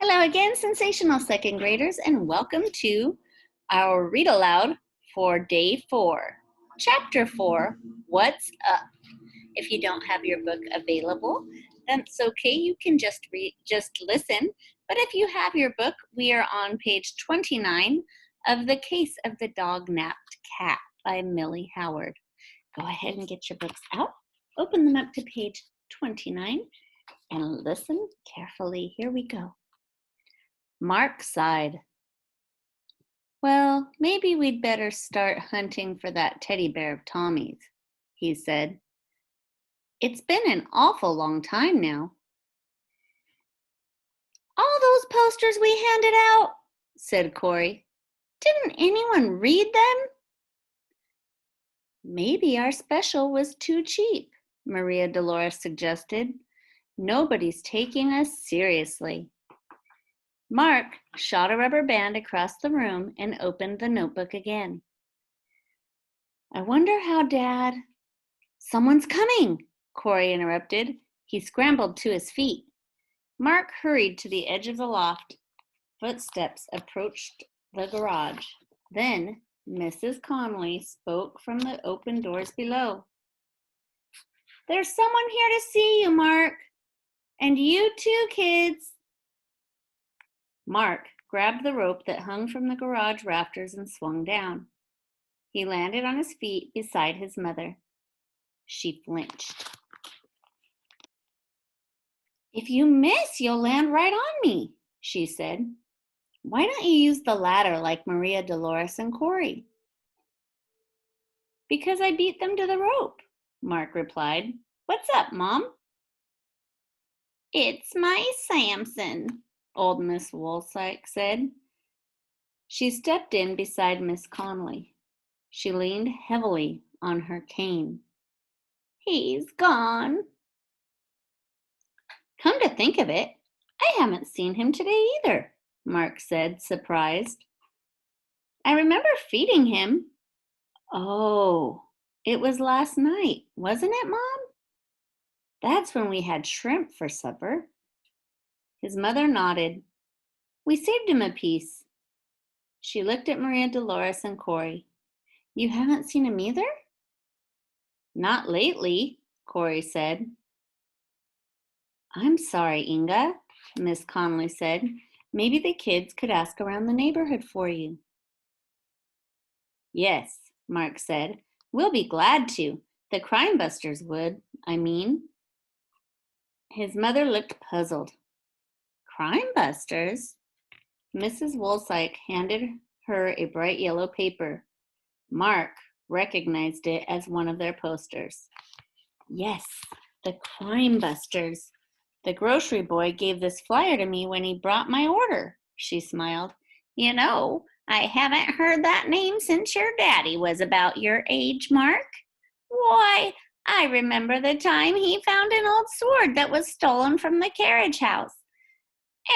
Hello again, sensational second graders, and welcome to our read aloud for day 4. Chapter 4, What's Up? If you don't have your book available, that's okay. You can just listen. But if you have your book, we are on page 29 of The Case of the Dognapped Cat by Millie Howard. Go ahead and get your books out. Open them up to page 29 and listen carefully. Here we go. Mark sighed. Well, maybe we'd better start hunting for that teddy bear of Tommy's, he said. It's been an awful long time now. All those posters we handed out, said Corey. Didn't anyone read them? Maybe our special was too cheap, Maria Dolores suggested. Nobody's taking us seriously. Mark shot a rubber band across the room and opened the notebook again. I wonder how Dad... Someone's coming, Corey interrupted. He scrambled to his feet. Mark hurried to the edge of the loft. Footsteps approached the garage. Then Mrs. Conley spoke from the open doors below. There's someone here to see you, Mark. And you too, kids. Mark grabbed the rope that hung from the garage rafters and swung down. He landed on his feet beside his mother. She flinched. If you miss, you'll land right on me, she said. Why don't you use the ladder like Maria Dolores and Corey? Because I beat them to the rope, Mark replied. What's up, Mom? It's my Samson, old Miss Woolsike said. She stepped in beside Miss Conley. She leaned heavily on her cane. He's gone. Come to think of it, I haven't seen him today either, Mark said, surprised. I remember feeding him. Oh, it was last night, wasn't it, Mom? That's when we had shrimp for supper. His mother nodded. We saved him a piece. She looked at Maria Dolores and Corey. You haven't seen him either? Not lately, Corey said. I'm sorry, Inga, Miss Conley said. Maybe the kids could ask around the neighborhood for you. Yes, Mark said. We'll be glad to. The Crime Busters would, I mean. His mother looked puzzled. Crime Busters? Mrs. Woolsike handed her a bright yellow paper. Mark recognized it as one of their posters. Yes, the Crime Busters. The grocery boy gave this flyer to me when he brought my order, she smiled. You know, I haven't heard that name since your daddy was about your age, Mark. Why, I remember the time he found an old sword that was stolen from the carriage house,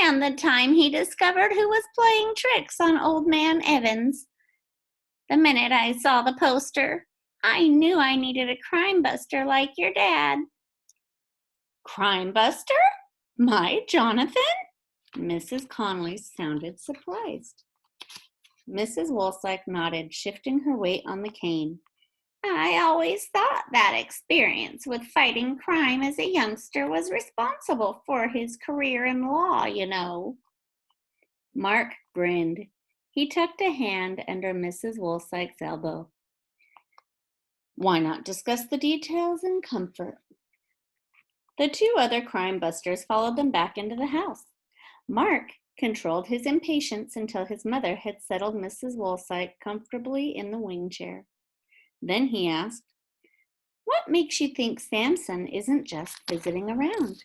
and the time he discovered who was playing tricks on old man Evans. The minute I saw the poster, I knew I needed a crime buster like your dad. Crime buster? My Jonathan? Mrs. Conley sounded surprised. Mrs. Woolsike nodded, shifting her weight on the cane. I always thought that experience with fighting crime as a youngster was responsible for his career in law, you know. Mark grinned. He tucked a hand under Mrs. Woolsike's elbow. Why not discuss the details in comfort? The two other crime busters followed them back into the house. Mark controlled his impatience until his mother had settled Mrs. Woolsike comfortably in the wing chair. Then he asked, What makes you think Samson isn't just visiting around?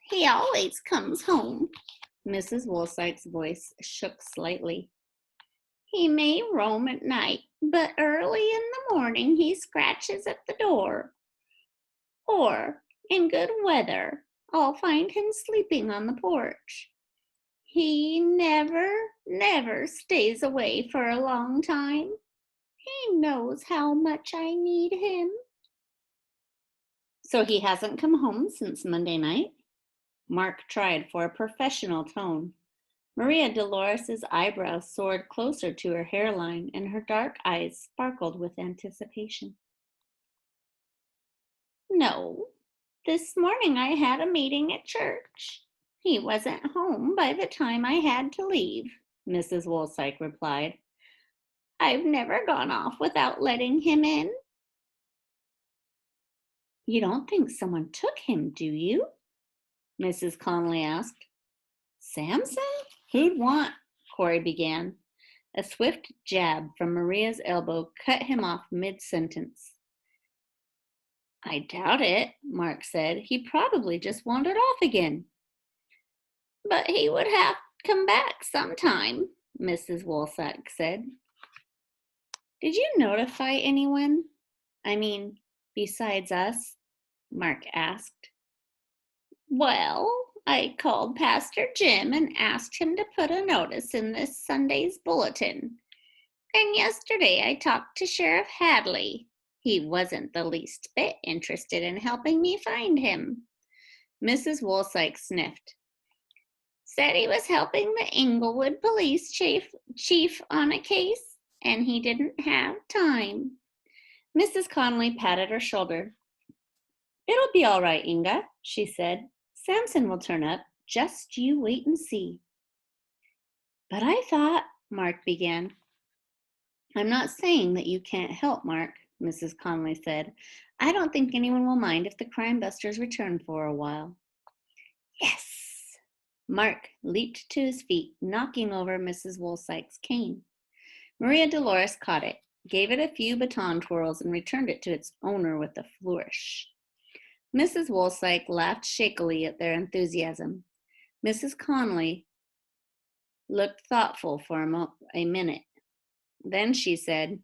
He always comes home. Mrs. Woolsike's voice shook slightly. He may roam at night, but early in the morning he scratches at the door. Or, in good weather, I'll find him sleeping on the porch. He never stays away for a long time. He knows how much I need him. So he hasn't come home since Monday night? Mark tried for a professional tone. Maria Dolores's eyebrows soared closer to her hairline, and her dark eyes sparkled with anticipation. No, this morning I had a meeting at church. He wasn't home by the time I had to leave, Mrs. Wolsike replied. I've never gone off without letting him in. You don't think someone took him, do you? Mrs. Conley asked. Samson? Who'd want? Corey began. A swift jab from Maria's elbow cut him off mid-sentence. I doubt it, Mark said. He probably just wandered off again. But he would have to come back sometime, Mrs. Wolsike said. Did you notify anyone? I mean, besides us? Mark asked. Well, I called Pastor Jim and asked him to put a notice in this Sunday's bulletin. And yesterday I talked to Sheriff Hadley. He wasn't the least bit interested in helping me find him. Mrs. Wolsike sniffed. Said he was helping the Inglewood police chief on a case, and he didn't have time. Mrs. Conley patted her shoulder. It'll be all right, Inga, she said. Samson will turn up. Just you wait and see. But I thought, Mark began. I'm not saying that you can't help, Mark, Mrs. Conley said. I don't think anyone will mind if the crime busters return for a while. Yes! Mark leaped to his feet, knocking over Mrs. Wolsike's cane. Maria Dolores caught it, gave it a few baton twirls, and returned it to its owner with a flourish. Mrs. Wolsike laughed shakily at their enthusiasm. Mrs. Conley looked thoughtful for a minute. Then she said,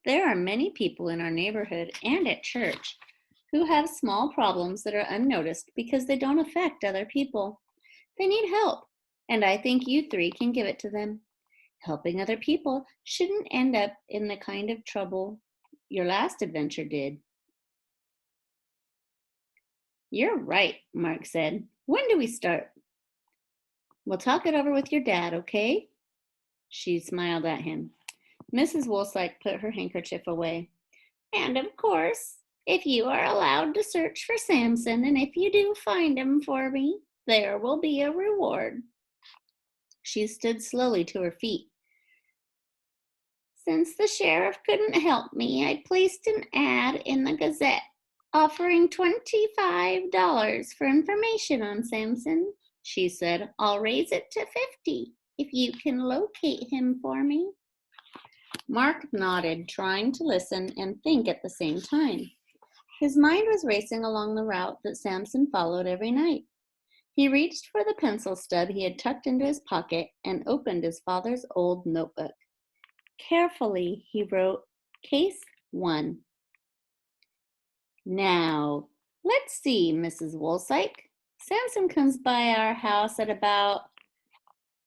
There are many people in our neighborhood and at church who have small problems that are unnoticed because they don't affect other people. They need help, and I think you three can give it to them. Helping other people shouldn't end up in the kind of trouble your last adventure did. You're right, Mark said. When do we start? We'll talk it over with your dad, okay? She smiled at him. Mrs. Wolsike put her handkerchief away. And of course, if you are allowed to search for Samson, and if you do find him for me, there will be a reward. She stood slowly to her feet. Since the sheriff couldn't help me, I placed an ad in the Gazette offering $25 for information on Samson. She said, I'll raise it to $50 if you can locate him for me. Mark nodded, trying to listen and think at the same time. His mind was racing along the route that Samson followed every night. He reached for the pencil stub he had tucked into his pocket and opened his father's old notebook. Carefully, he wrote, Case 1. Now, let's see, Mrs. Wolsike. Samson comes by our house at about...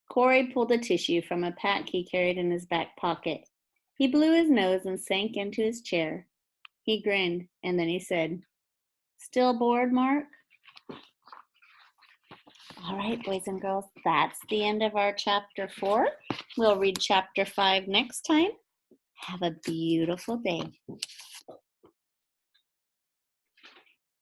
Corey pulled a tissue from a pack he carried in his back pocket. He blew his nose and sank into his chair. He grinned, and then he said, Still bored, Mark? All right, boys and girls, that's the end of our chapter 4. We'll read chapter 5 next time. Have a beautiful day.